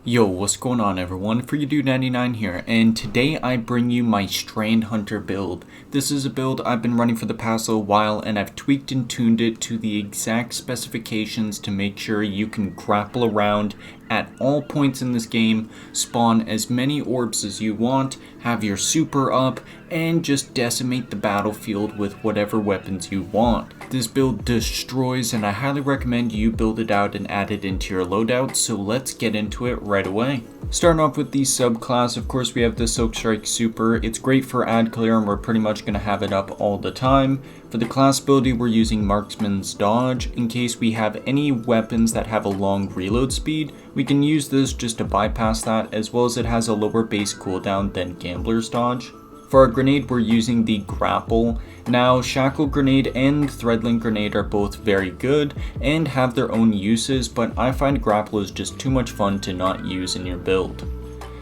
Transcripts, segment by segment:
Yo, what's going on everyone? FreeDude99 here, and today I bring you my Strandhunter build. This is a build I've been running for the past little while, and I've tweaked and tuned it to the exact specifications to make sure you can grapple around at all points in this game, spawn as many orbs as you want, have your super up, and just decimate the battlefield with whatever weapons you want. This build destroys, and I highly recommend you build it out and add it into your loadout, so let's get into it right away. Starting off with the subclass, of course we have the Silk Strike Super. It's great for ad clear and we're pretty much going to have it up all the time. For the class ability we're using Marksman's Dodge. In case we have any weapons that have a long reload speed, we can use this just to bypass that, as well as it has a lower base cooldown than Gambler's Dodge. For our grenade, we're using the Grapple. Now, Shackle Grenade and Threadling Grenade are both very good and have their own uses, but I find Grapple is just too much fun to not use in your build.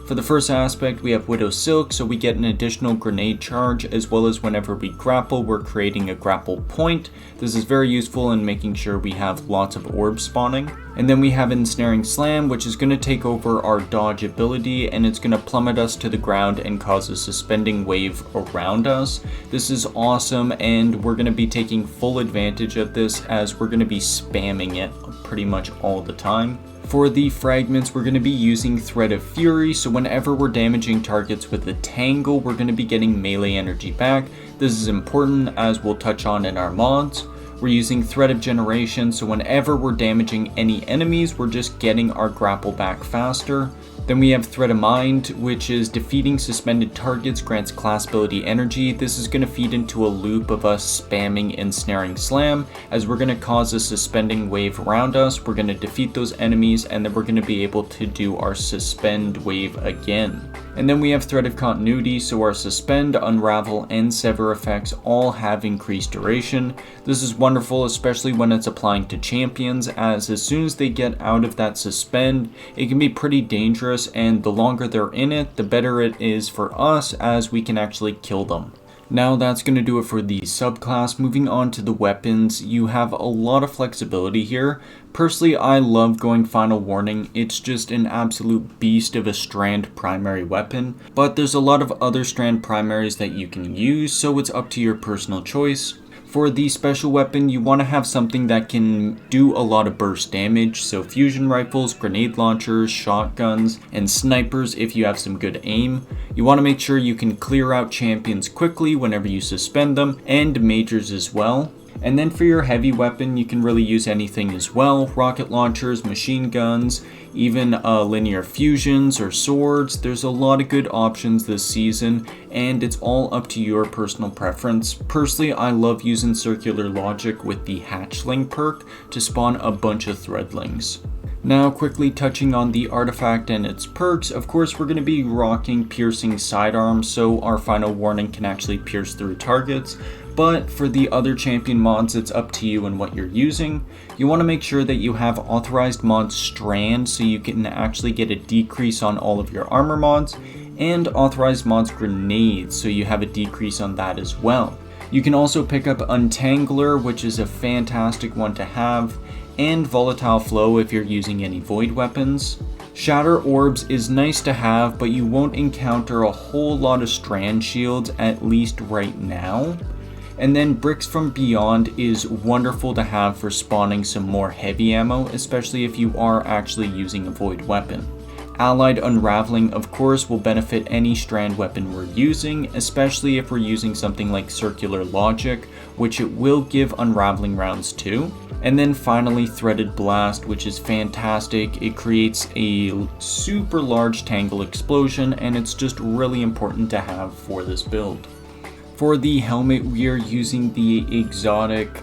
For the first aspect, we have Widow Silk, so we get an additional grenade charge, as well as whenever we grapple, we're creating a grapple point. This is very useful in making sure we have lots of orbs spawning. And then we have Ensnaring Slam, which is going to take over our dodge ability, and it's going to plummet us to the ground and cause a suspending wave around us. This is awesome, and we're going to be taking full advantage of this as we're going to be spamming it pretty much all the time. For the fragments, we're going to be using Thread of Fury, so whenever we're damaging targets with a Tangle, we're going to be getting melee energy back. This is important, as we'll touch on in our mods. We're using Thread of Generation, so whenever we're damaging any enemies, we're just getting our grapple back faster. Then we have Thread of Mind, which is defeating suspended targets grants class ability energy. This is going to feed into a loop of us spamming Ensnaring Slam, as we're going to cause a suspending wave around us. We're going to defeat those enemies, and then we're going to be able to do our suspend wave again. And then we have Thread of Continuity, so our Suspend, Unravel, and Sever effects all have increased duration. This is wonderful, especially when it's applying to champions, as soon as they get out of that Suspend, it can be pretty dangerous, and the longer they're in it, the better it is for us, as we can actually kill them. Now that's going to do it for the subclass. Moving on to the weapons, you have a lot of flexibility here. Personally, I love going Final Warning. It's just an absolute beast of a Strand primary weapon, but there's a lot of other Strand primaries that you can use, so it's up to your personal choice. For the special weapon, you want to have something that can do a lot of burst damage, so fusion rifles, grenade launchers, shotguns, and snipers if you have some good aim. You want to make sure you can clear out champions quickly whenever you suspend them, and majors as well. And then for your heavy weapon, you can really use anything as well. Rocket launchers, machine guns, even linear fusions or swords. There's a lot of good options this season, and it's all up to your personal preference. Personally, I love using Circular Logic with the Hatchling perk to spawn a bunch of Threadlings. Now quickly touching on the artifact and its perks, of course we're going to be rocking Piercing Sidearms, so our Final Warning can actually pierce through targets. But for the other champion mods, it's up to you and what you're using. You want to make sure that you have authorized mod Strand, so you can actually get a decrease on all of your armor mods, and authorized mods Grenades, so you have a decrease on that as well. You can also pick up Untangler, which is a fantastic one to have, and Volatile Flow if you're using any void weapons. Shatter Orbs is nice to have, but you won't encounter a whole lot of Strand shields, at least right now. And then Bricks from Beyond is wonderful to have for spawning some more heavy ammo, especially if you are actually using a void weapon. Allied Unraveling, of course, will benefit any Strand weapon we're using, especially if we're using something like Circular Logic, which it will give unraveling rounds too. And then finally Threaded Blast, which is fantastic. It creates a super large Tangle explosion, and it's just really important to have for this build. For the helmet, we are using the exotic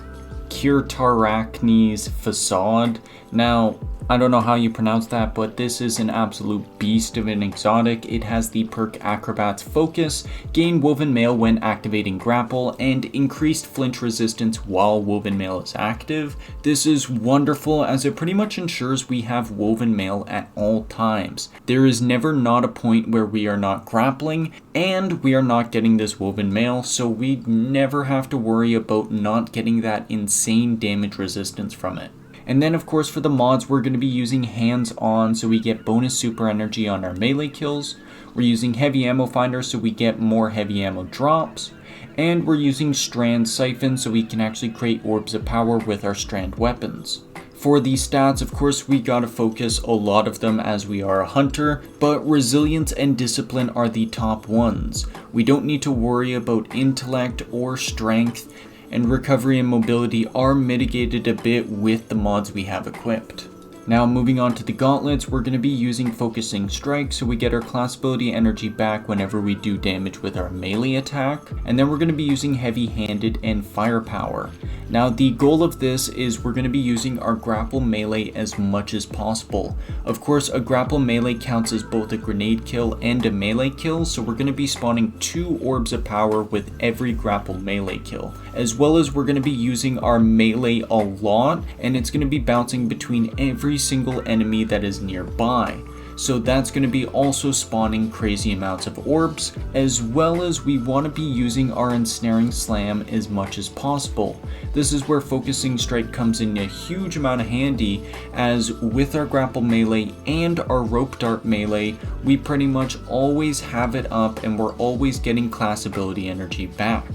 Kirtarakni's Facade. Now, I don't know how you pronounce that, but this is an absolute beast of an exotic. It has the perk Acrobat's Focus, gain Woven Mail when activating Grapple, and increased flinch resistance while Woven Mail is active. This is wonderful, as it pretty much ensures we have Woven Mail at all times. There is never not a point where we are not grappling, and we are not getting this Woven Mail, so we never have to worry about not getting that insane damage resistance from it. And then of course for the mods, we're going to be using hands-on, so we get bonus super energy on our melee kills. We're using heavy ammo finder, so we get more heavy ammo drops. And we're using Strand siphon, so we can actually create orbs of power with our Strand weapons. For these stats, of course, we gotta focus a lot of them as we are a hunter, but resilience and discipline are the top ones. We don't need to worry about intellect or strength, and recovery and mobility are mitigated a bit with the mods we have equipped. Now moving on to the gauntlets, we're going to be using focusing strike, so we get our class ability energy back whenever we do damage with our melee attack, and then we're going to be using heavy handed and firepower. Now the goal of this is we're going to be using our grapple melee as much as possible. Of course, a grapple melee counts as both a grenade kill and a melee kill, so we're going to be spawning 2 orbs of power with every grapple melee kill, as well as we're going to be using our melee a lot, and it's going to be bouncing between every single enemy that is nearby. So that's going to be also spawning crazy amounts of orbs, as well as we want to be using our ensnaring slam as much as possible. This is where focusing strike comes in a huge amount of handy, as with our grapple melee and our rope dart melee, we pretty much always have it up and we're always getting class ability energy back.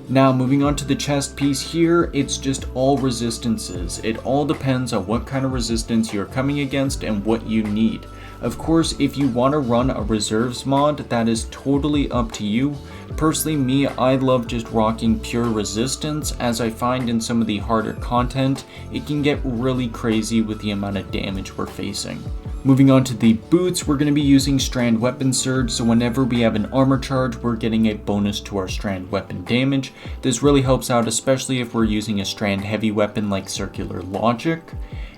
Now moving on to the chest piece here, it's just all resistances. It all depends on what kind of resistance you're coming against and what you need. Of course, if you want to run a reserves mod, that is totally up to you. Personally, me, I love just rocking pure resistance, as I find in some of the harder content, it can get really crazy with the amount of damage we're facing. Moving on to the boots, we're going to be using Strand Weapon Surge, so whenever we have an armor charge, we're getting a bonus to our Strand weapon damage. This really helps out, especially if we're using a Strand heavy weapon like Circular Logic.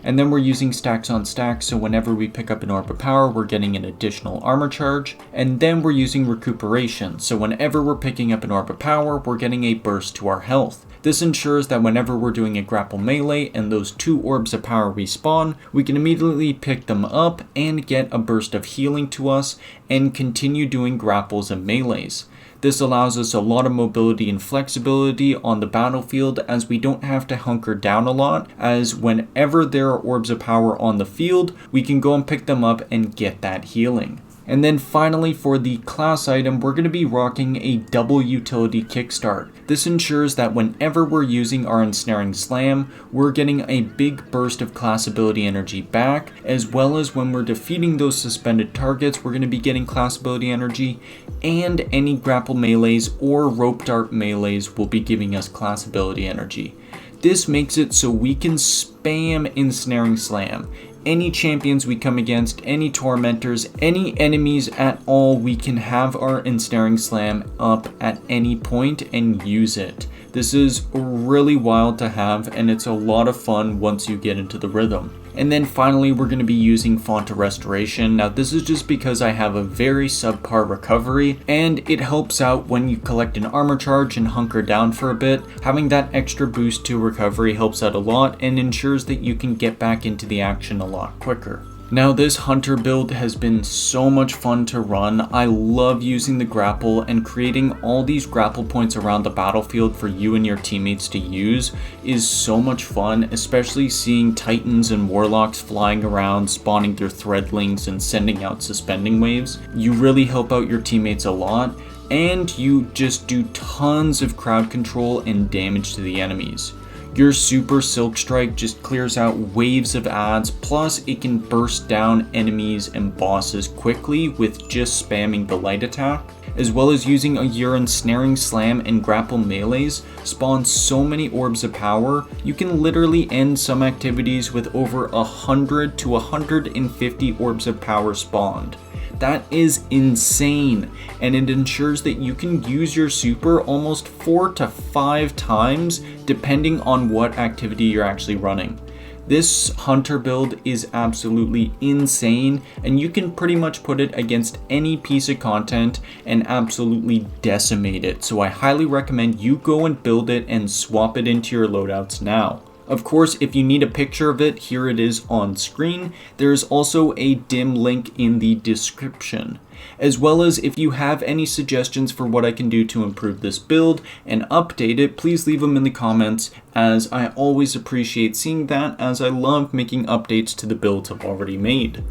And then we're using stacks on stacks, so whenever we pick up an orb of power, we're getting an additional armor charge. And then we're using recuperation, so whenever we're picking up an orb of power, we're getting a burst to our health. This ensures that whenever we're doing a grapple melee and those 2 orbs of power respawn, we can immediately pick them up and get a burst of healing to us and continue doing grapples and melees. This allows us a lot of mobility and flexibility on the battlefield, as we don't have to hunker down a lot, as whenever there are orbs of power on the field, we can go and pick them up and get that healing. And then finally, for the class item, we're going to be rocking a double utility kickstart. This ensures that whenever we're using our ensnaring slam, we're getting a big burst of class ability energy back, as well as when we're defeating those suspended targets, we're going to be getting class ability energy, and any grapple melees or rope dart melees will be giving us class ability energy. This makes it so we can spam ensnaring slam. Any champions we come against, any tormentors, any enemies at all, we can have our ensnaring slam up at any point and use it. This is really wild to have, and it's a lot of fun once you get into the rhythm. And then finally, we're going to be using Fonta Restoration. Now this is just because I have a very subpar recovery, and it helps out when you collect an armor charge and hunker down for a bit. Having that extra boost to recovery helps out a lot and ensures that you can get back into the action a lot quicker. Now this hunter build has been so much fun to run. I love using the grapple, and creating all these grapple points around the battlefield for you and your teammates to use is so much fun, especially seeing titans and warlocks flying around, spawning their threadlings and sending out suspending waves. You really help out your teammates a lot, and you just do tons of crowd control and damage to the enemies. Your super silk strike just clears out waves of adds, plus it can burst down enemies and bosses quickly with just spamming the light attack, as well as using your ensnaring slam and grapple melees spawn so many orbs of power. You can literally end some activities with over 100 to 150 orbs of power spawned. That is insane, and it ensures that you can use your super almost 4 to 5 times depending on what activity you're actually running. This hunter build is absolutely insane, and you can pretty much put it against any piece of content and absolutely decimate it, so I highly recommend you go and build it and swap it into your loadouts now. Of course, if you need a picture of it, here it is on screen. There is also a dim link in the description. As well as if you have any suggestions for what I can do to improve this build and update it, please leave them in the comments, as I always appreciate seeing that, as I love making updates to the builds I've already made.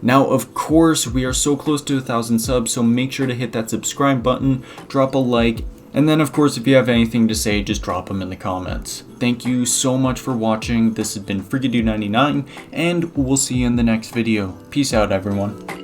Now, of course, we are so close to 1,000 subs, so make sure to hit that subscribe button, drop a like, and then of course if you have anything to say, just drop them in the comments. Thank you so much for watching. This has been FreakyDude99, and we'll see you in the next video. Peace out, everyone.